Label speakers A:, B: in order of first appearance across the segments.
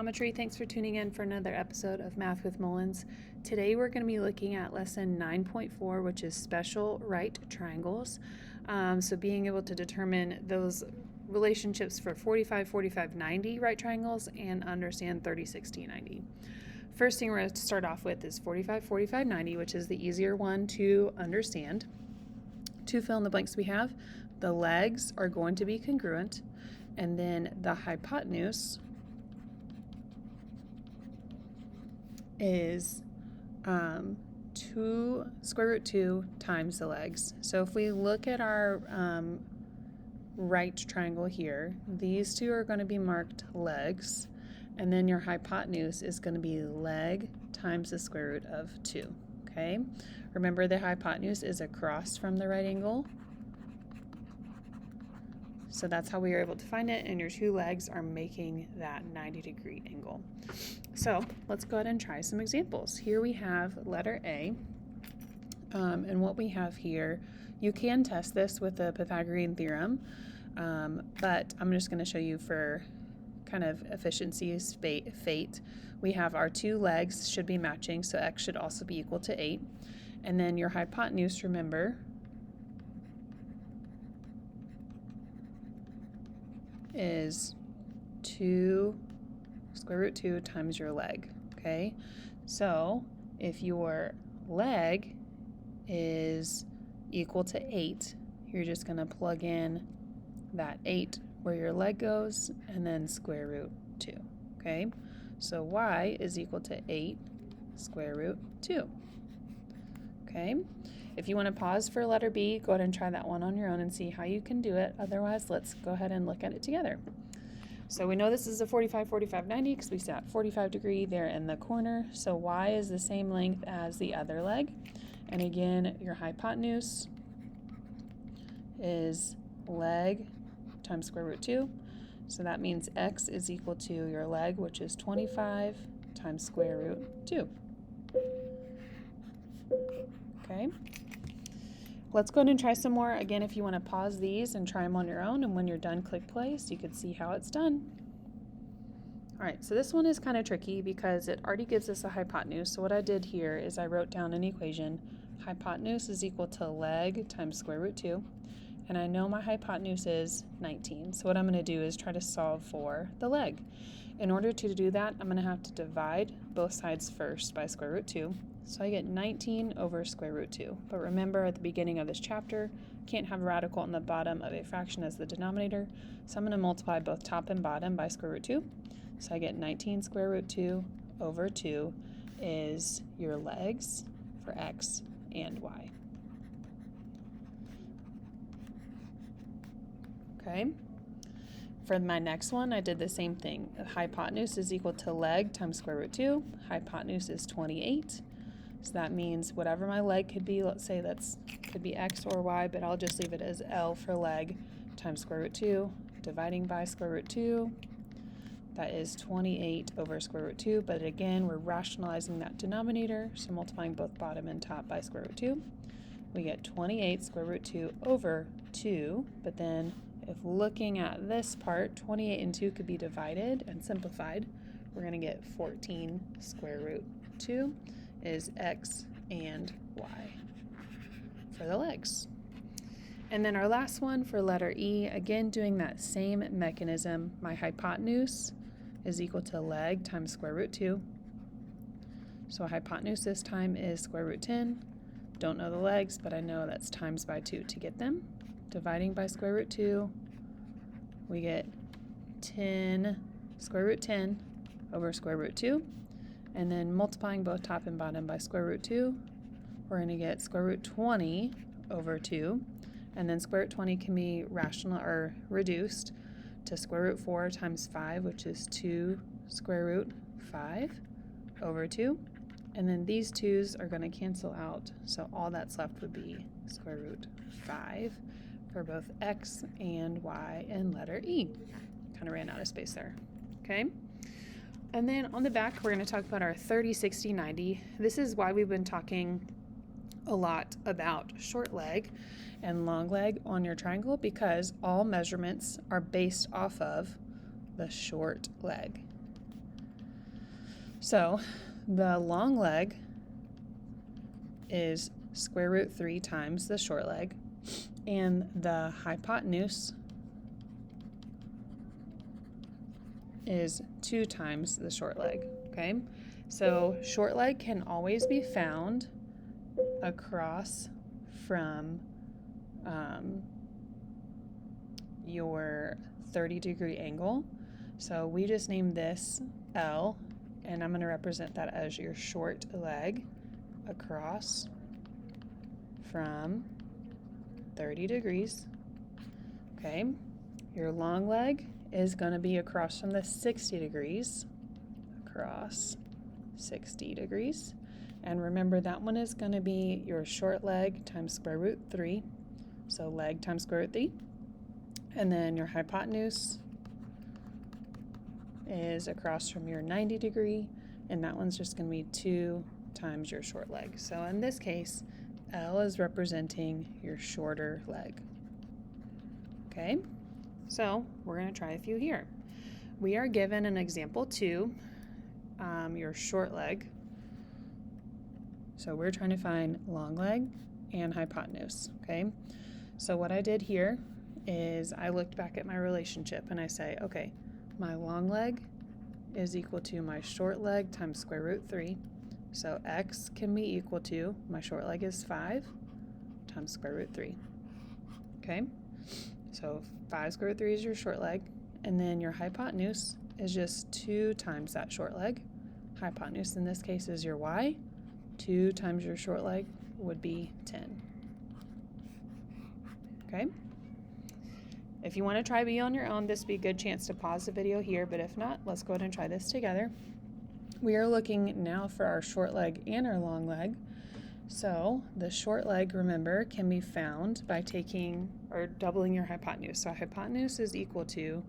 A: Geometry, thanks for tuning in for another episode of Math with Mullins. Today we're going to be looking at lesson 9.4, which is special right triangles. So being able to determine those relationships for 45, 45, 90 right triangles and understand 30, 60, 90. First thing we're going to start off with is 45, 45, 90, which is the easier one to understand. To fill in the blanks we have, the legs are going to be congruent, and then the hypotenuse is 2 square root 2 times the legs. So if we look at our right triangle here, these two are going to be marked legs, and then your hypotenuse is going to be leg times the square root of 2. Okay? Remember, the hypotenuse is across from the right angle. So that's how we are able to find it, and your two legs are making that 90-degree angle. So let's go ahead and try some examples. Here we have letter A, and what we have here, you can test this with the Pythagorean theorem, but I'm just going to show you for kind of efficiency's fate. We have our two legs should be matching, so x should also be equal to 8. And then your hypotenuse, remember, is 2 square root 2 times your leg, okay? So if your leg is equal to 8, you're just going to plug in that 8 where your leg goes and then square root 2, okay? So y is equal to 8 square root 2, okay? If you want to pause for letter B, go ahead and try that one on your own and see how you can do it. Otherwise, let's go ahead and look at it together. So we know this is a 45, 45, 90 because we set 45 degree there in the corner. So y is the same length as the other leg. And again, your hypotenuse is leg times square root 2. So that means x is equal to your leg, which is 25 times square root 2. Okay. Let's go ahead and try some more. Again, if you want to pause these and try them on your own, and when you're done, click play so you can see how it's done. All right, so this one is kind of tricky because it already gives us a hypotenuse. So what I did here is I wrote down an equation. Hypotenuse is equal to leg times square root 2. And I know my hypotenuse is 19. So what I'm going to do is try to solve for the leg. In order to do that, I'm going to have to divide both sides first by square root 2. So I get 19 over square root 2. But remember, at the beginning of this chapter, can't have a radical in the bottom of a fraction as the denominator. So I'm going to multiply both top and bottom by square root 2. So I get 19 square root 2 over 2 is your legs for x and y. Okay. For my next one, I did the same thing. Hypotenuse is equal to leg times square root 2. Hypotenuse is 28. So that means whatever my leg could be, let's say could be x or y, but I'll just leave it as L for leg times square root 2, dividing by square root 2. That is 28 over square root 2, but again, we're rationalizing that denominator, so multiplying both bottom and top by square root 2. We get 28 square root 2 over 2, but then if looking at this part, 28 and 2 could be divided and simplified. We're going to get 14 square root 2 is x and y for the legs. And then our last one for letter E, again doing that same mechanism. My hypotenuse is equal to leg times square root 2. So hypotenuse this time is square root 10. Don't know the legs, but I know that's times by 2 to get them. Dividing by square root 2, we get 10 square root 10 over square root 2. And then multiplying both top and bottom by square root 2, we're going to get square root 20 over 2. And then square root 20 can be rational or reduced to square root 4 times 5, which is 2 square root 5 over 2. And then these 2's are going to cancel out, so all that's left would be square root 5 for both x and y in letter E. Kind of ran out of space there. Okay? And then on the back, we're going to talk about our 30, 60, 90. This is why we've been talking a lot about short leg and long leg on your triangle, because all measurements are based off of the short leg. So the long leg is square root 3 times the short leg, and the hypotenuse is 2 times the short leg, okay? So short leg can always be found across from your 30-degree angle. So we just named this L, and I'm going to represent that as your short leg across from 30 degrees, okay? Your long leg is going to be across from the 60 degrees, across 60 degrees. And remember, that one is going to be your short leg times square root 3, so leg times square root 3. And then your hypotenuse is across from your 90 degree, and that one's just going to be 2 times your short leg. So in this case, L is representing your shorter leg. Okay, so we're going to try a few here. We are given an example 2, your short leg. So we're trying to find long leg and hypotenuse, okay? So what I did here is I looked back at my relationship and I say, okay, my long leg is equal to my short leg times square root 3. So x can be equal to, my short leg is 5 times square root 3. Okay, so 5 square root 3 is your short leg, and then your hypotenuse is just 2 times that short leg. Hypotenuse in this case is your y. 2 times your short leg would be 10. Okay? If you want to try B on your own, this would be a good chance to pause the video here, but if not, let's go ahead and try this together. We are looking now for our short leg and our long leg. So the short leg, remember, can be found by taking or doubling your hypotenuse. So hypotenuse is equal to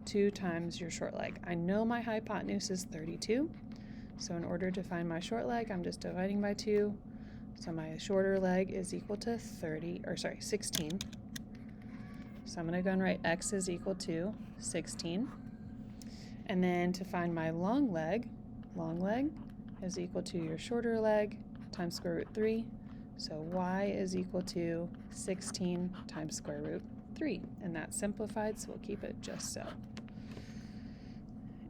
A: 2 times your short leg. I know my hypotenuse is 32. So in order to find my short leg, I'm just dividing by 2. So my shorter leg is equal to 16. So I'm going to go and write x is equal to 16. And then to find my long leg is equal to your shorter leg times square root 3. So y is equal to 16 times square root 3. And that's simplified, so we'll keep it just so.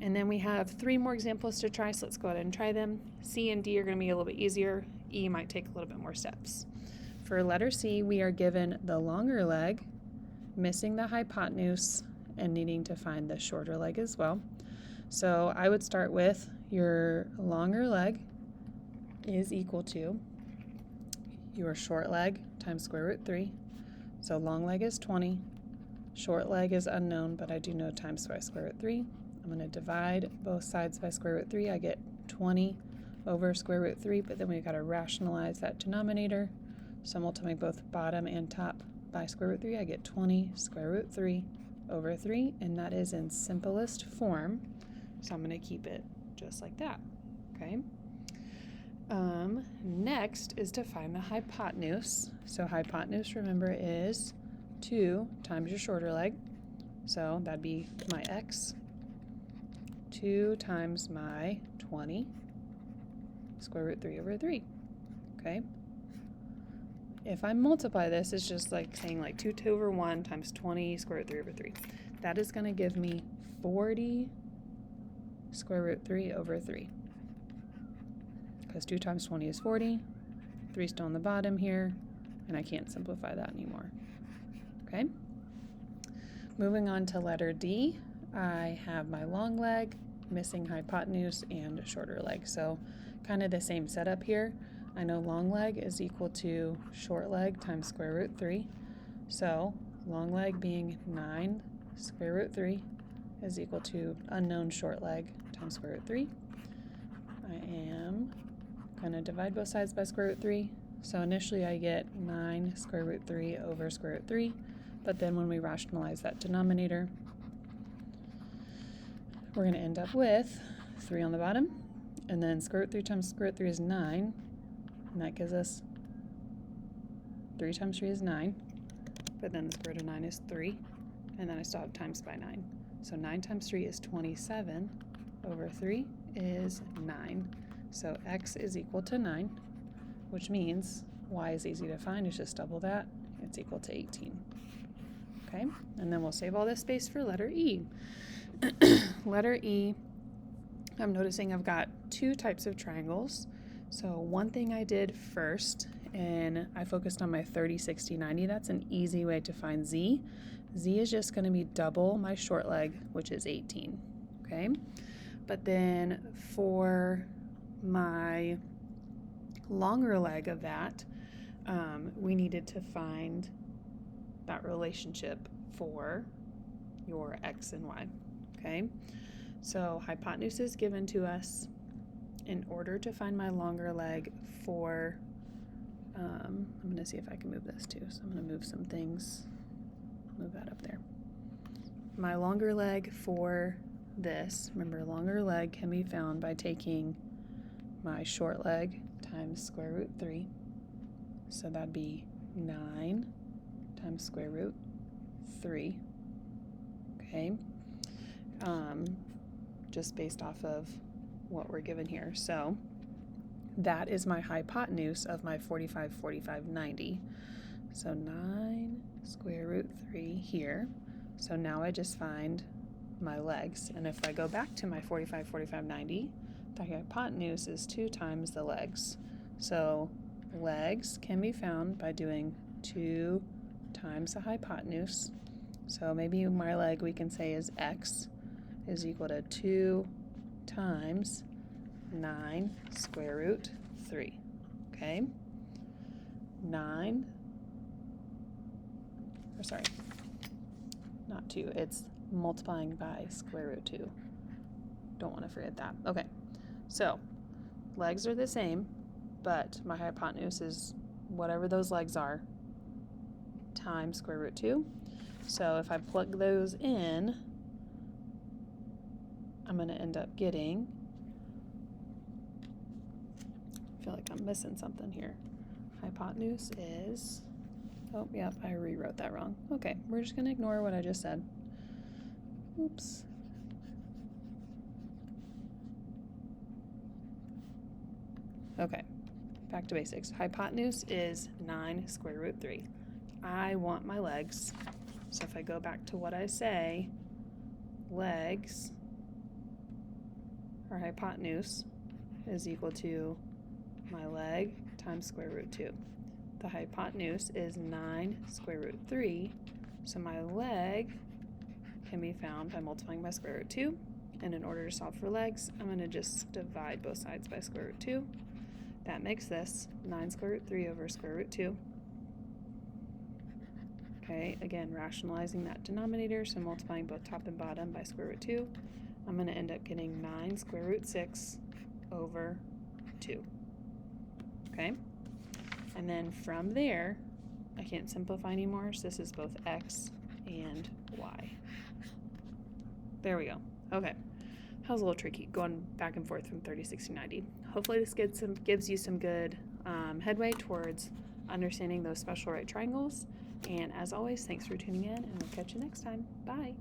A: And then we have 3 more examples to try, so let's go ahead and try them. C and D are going to be a little bit easier. E might take a little bit more steps. For letter C, we are given the longer leg, missing the hypotenuse, and needing to find the shorter leg as well. So I would start with your longer leg is equal to your short leg times square root 3. So long leg is 20. Short leg is unknown, but I do know times by square root 3. I'm going to divide both sides by square root 3. I get 20 over square root 3, but then we've got to rationalize that denominator. So multiplying both bottom and top by square root 3, I get 20 square root 3 over 3, and that is in simplest form. So I'm going to keep it just like that, okay? Next is to find the hypotenuse. So hypotenuse, remember, is 2 times your shorter leg. So that'd be my x. 2 times my 20 square root 3 over 3, okay? If I multiply this, it's just like saying like 2 over 1 times 20 square root 3 over 3. That is going to give me 40 square root 3 over 3. Because 2 times 20 is 40. 3 still on the bottom here, and I can't simplify that anymore. Okay? Moving on to letter D, I have my long leg, missing hypotenuse, and a shorter leg. So kind of the same setup here. I know long leg is equal to short leg times square root 3. So long leg being 9 square root 3 is equal to unknown short leg times square root 3. I am going to divide both sides by square root 3. So initially I get 9 square root 3 over square root 3. But then when we rationalize that denominator, we're going to end up with 3 on the bottom. And then square root 3 times square root 3 is 9. And that gives us 3 times 3 is 9. But then the square root of 9 is 3. And then I still have times by 9. So 9 times 3 is 27 over 3. is 9. So x is equal to 9, which means y is easy to find. It's just double that. It's equal to 18. Okay, and then we'll save all this space for letter E. Letter E, I'm noticing I've got two types of triangles. So one thing I did first, and I focused on my 30, 60, 90. That's an easy way to find Z. Z is just going to be double my short leg, which is 18. Okay, but then for my longer leg of that, we needed to find that relationship for your x and y. Okay, so hypotenuse is given to us. In order to find my longer leg for, I'm going to see if I can move this too. So I'm going to move some things, move that up there. My longer leg for this, remember, longer leg can be found by taking my short leg times square root 3. So that'd be 9 times square root 3. Okay, just based off of what we're given here. So that is my hypotenuse of my 45, 45, 90. So 9 square root 3 here. So now I just find my legs. And if I go back to my 45, 45, 90, the hypotenuse is 2 times the legs. So legs can be found by doing 2 times the hypotenuse. So maybe my leg we can say is x is equal to 2 times 9 square root 3. Okay? 9, or sorry, not 2, it's multiplying by square root 2. Don't want to forget that. Okay, so legs are the same, but my hypotenuse is whatever those legs are times square root 2. So if I plug those in, I'm going to end up getting, I feel like I'm missing something here. Hypotenuse is, oh, yep, I rewrote that wrong. Okay, we're just going to ignore what I just said. Oops. Okay, back to basics. Hypotenuse is 9 square root 3. I want my legs. So if I go back to what I say, legs, or hypotenuse, is equal to my leg times square root 2. The hypotenuse is 9 square root 3, so my leg can be found by multiplying by square root 2. And in order to solve for legs, I'm going to just divide both sides by square root 2. That makes this 9 square root 3 over square root 2. Okay, again, rationalizing that denominator, so multiplying both top and bottom by square root 2. I'm going to end up getting 9 square root 6 over 2. Okay, and then from there, I can't simplify anymore, so this is both x and y. There we go. Okay, that was a little tricky, going back and forth from 30, 60, 90. Hopefully this gives you some good headway towards understanding those special right triangles. And as always, thanks for tuning in, and we'll catch you next time. Bye.